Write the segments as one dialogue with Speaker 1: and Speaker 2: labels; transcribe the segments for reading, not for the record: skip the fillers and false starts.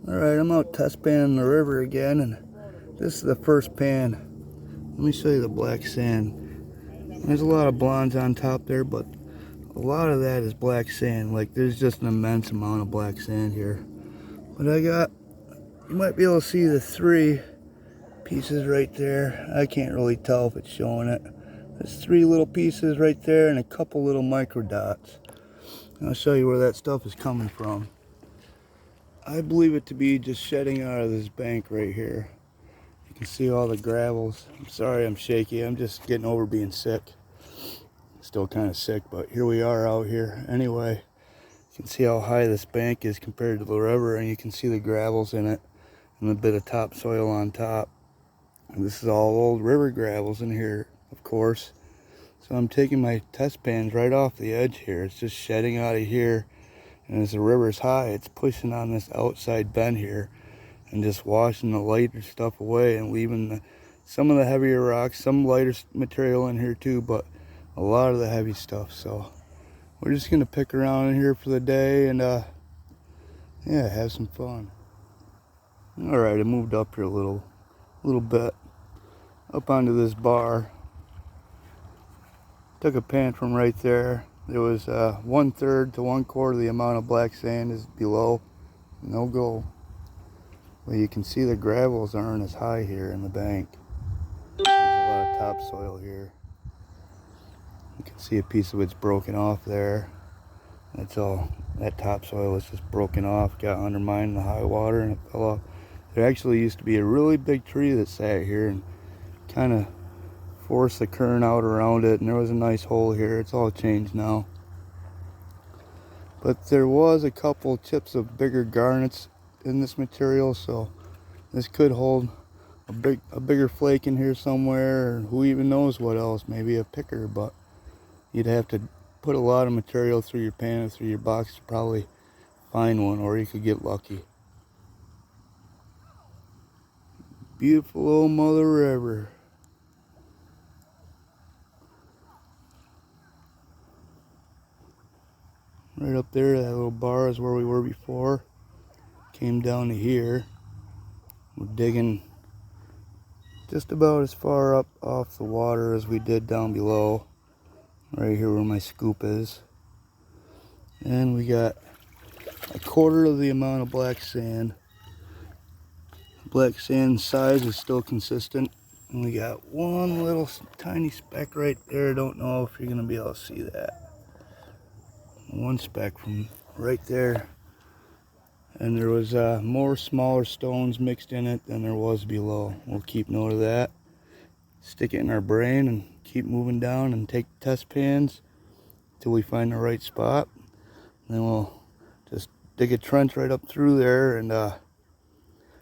Speaker 1: Alright, I'm out test panning the river again, and this is the first pan. Let me show you the black sand. There's a lot of blondes on top there, but a lot of that is black sand. Like, there's just an immense amount of black sand here. But you might be able to see the 3 pieces right there. I can't really tell if it's showing it. There's 3 little pieces right there and a couple little micro dots. I'll show you where that stuff is coming from. I believe it to be just shedding out of this bank right here. You can see all the gravels. I'm sorry I'm shaky. I'm just getting over being sick. Still kind of sick, but here we are out here. Anyway, you can see how high this bank is compared to the river, and you can see the gravels in it and a bit of topsoil on top. And this is all old river gravels in here, of course. So I'm taking my test pans right off the edge here. It's just shedding out of here. And as the river's high, it's pushing on this outside bend here and just washing the lighter stuff away and leaving some of the heavier rocks, some lighter material in here too, but a lot of the heavy stuff. So we're just gonna pick around in here for the day and yeah, have some fun. All right, I moved up here a little bit up onto this bar. Took a pan from right there. There was 1/3 to 1/4 the amount of black sand is below. No go. Well, you can see the gravels aren't as high here in the bank. There's a lot of topsoil here. You can see a piece of it's broken off there. That's all. That topsoil is just broken off, got undermined in the high water, and it fell off. There actually used to be a really big tree that sat here and kind of force the current out around it, and there was a nice hole here. It's all changed now, but there was a couple chips of bigger garnets in this material, so this could hold a bigger flake in here somewhere, or who even knows what else, maybe a picker. But you'd have to put a lot of material through your pan or through your box to probably find one, or you could get lucky. Beautiful old Mother River. Right up there, that little bar is where we were before. Came down to here. We're digging just about as far up off the water as we did down below. Right here where my scoop is. And we got 1/4 of the amount of black sand. Black sand size is still consistent. And we got one little tiny speck right there. Don't know if you're going to be able to see that. One speck from right there, and there was more smaller stones mixed in it than there was below. We'll keep note of that, stick it in our brain, and keep moving down and take test pans till we find the right spot. And then we'll just dig a trench right up through there and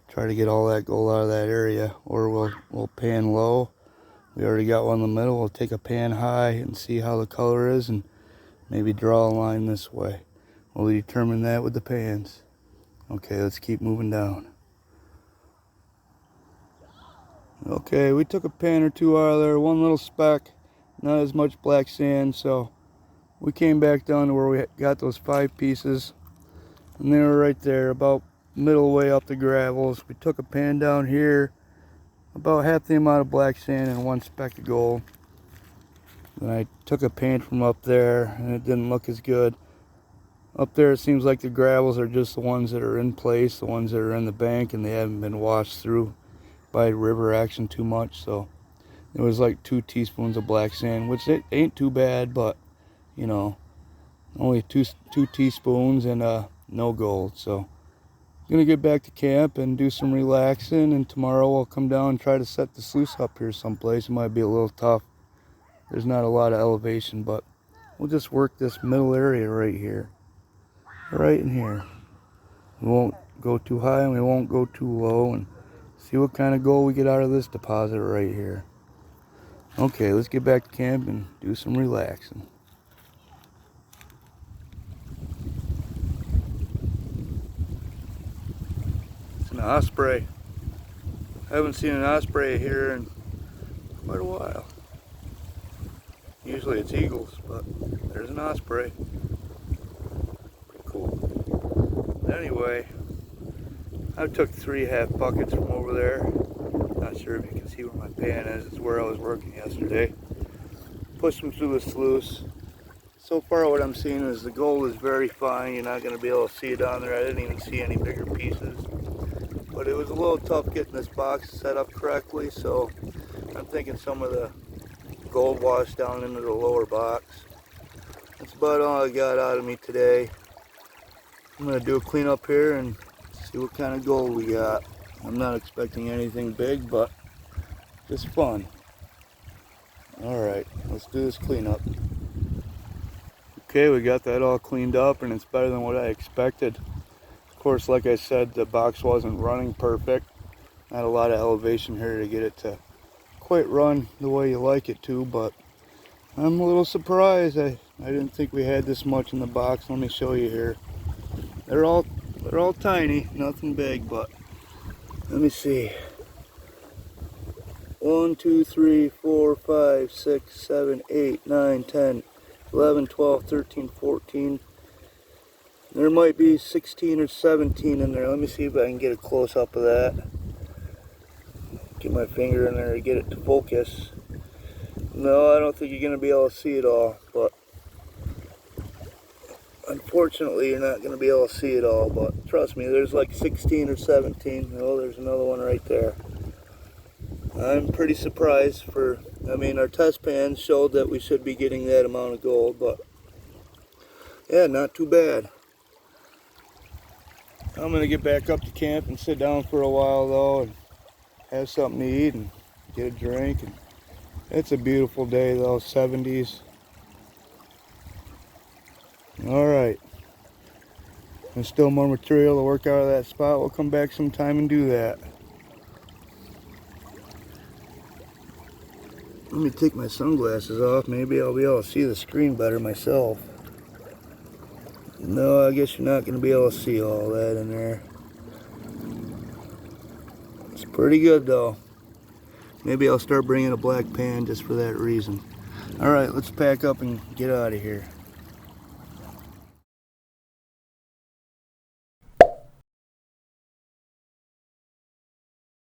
Speaker 1: try to get all that gold out of that area, or we'll pan low. We already got one in the middle. We'll take a pan high and see how the color is, and maybe draw a line this way. We'll determine that with the pans. Okay, let's keep moving down. Okay, we took a pan or two out of there, one little speck, not as much black sand, so we came back down to where we got those 5 pieces, and they were right there, about middle way up the gravels. We took a pan down here, about half the amount of black sand and 1 speck of gold. Then I took a pan from up there, and it didn't look as good. Up there it seems like the gravels are just the ones that are in place, the ones that are in the bank, and they haven't been washed through by river action too much. So it was like 2 teaspoons of black sand, which it ain't too bad, but you know, only two teaspoons and no gold. So I'm gonna get back to camp and do some relaxing, and tomorrow I'll come down and try to set the sluice up here someplace. It might be a little tough. There's not a lot of elevation, but we'll just work this middle area right here. Right in here. We won't go too high and we won't go too low, and see what kind of gold we get out of this deposit right here. Okay, let's get back to camp and do some relaxing. It's an osprey. I haven't seen an osprey here in quite a while. Usually it's eagles, but there's an osprey. Pretty cool. Anyway, I took 3 half buckets from over there. Not sure if you can see where my pan is. It's where I was working yesterday. Push them through the sluice. So far what I'm seeing is the gold is very fine. You're not going to be able to see it on there. I didn't even see any bigger pieces. But it was a little tough getting this box set up correctly, so I'm thinking some of the gold washed down into the lower box. That's about all I got out of me today. I'm going to do a cleanup here and see what kind of gold we got. I'm not expecting anything big, but just fun. Alright, let's do this cleanup. Okay, we got that all cleaned up and it's better than what I expected. Of course, like I said, the box wasn't running perfect. Not a lot of elevation here to get it to quite run the way you like it to, but I'm a little surprised. I didn't think we had this much in the box. Let me show you here. They're all tiny, nothing big, but let me see. 1, 2, 3, 4, 5, 6, 7, 8, 9, 10, 11, 12, 13, 14. There might be 16 or 17 in there. Let me see if I can get a close up of that. Get my finger in there to get it to focus. No, I don't think you're going to be able to see it all, but unfortunately you're not going to be able to see it all, but trust me, there's like 16 or 17. Oh, there's another one right there. I'm pretty surprised our test pans showed that we should be getting that amount of gold, but yeah, not too bad. I'm going to get back up to camp and sit down for a while though and have something to eat and get a drink. And it's a beautiful day though, 70s. Alright. There's still more material to work out of that spot. We'll come back sometime and do that. Let me take my sunglasses off. Maybe I'll be able to see the screen better myself. No, I guess you're not going to be able to see all that in there. It's pretty good though. Maybe I'll start bringing a black pan just for that reason. Alright, let's pack up and get out of here.